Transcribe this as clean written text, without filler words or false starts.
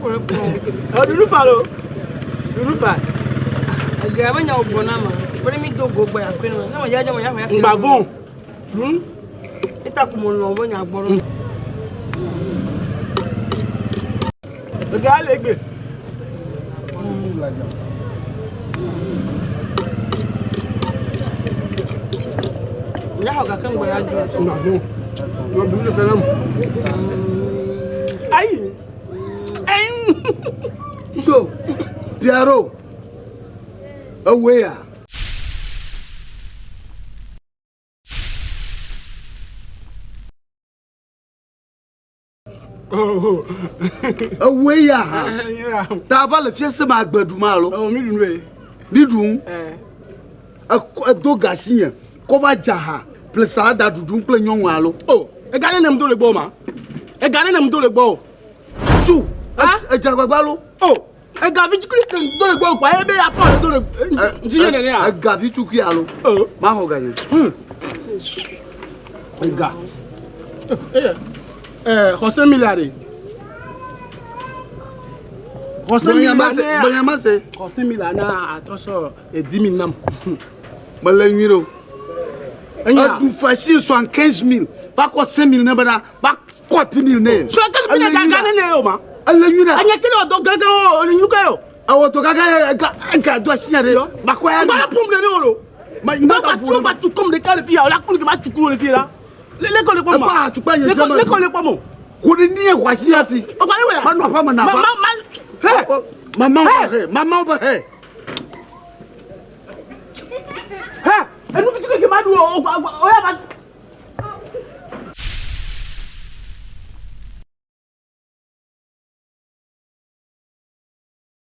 Oh, do you follow? Do you follow? I got no bonama. What do you go by a queen? No, I don't have a bavon. It's a common when you're born. The guy like it. Now I come where I do. You're beautiful. So, Piero, away. Oh, away, yeah. Taval, if yes, my bedroom, oh, midroom, a dog Garcia, cover Jaha, plus Sada to do play young wallow. Oh, a guy named Dolly Boma, a guy named Dolly Bow. So, a Jagabalo, oh. I got it to don't go by a bit upon I got it to Kialo. Oh, Mahogany. I got Jose Milari. Jose Milana, also a diminum. Malaniro. And you do for 15,000. Back was 7,000 number, back 40,000 names. So I can't I let you know. I cannot go and you go. I want to go. I got to see it. Macquarie, my mother to come the Califia. I couldn't match to cool it here. Let go to pay your Pomo. Couldn't near what she has. Oh, by the way, I'm not Mamma. Mamma, hey. Hey, and look at my door.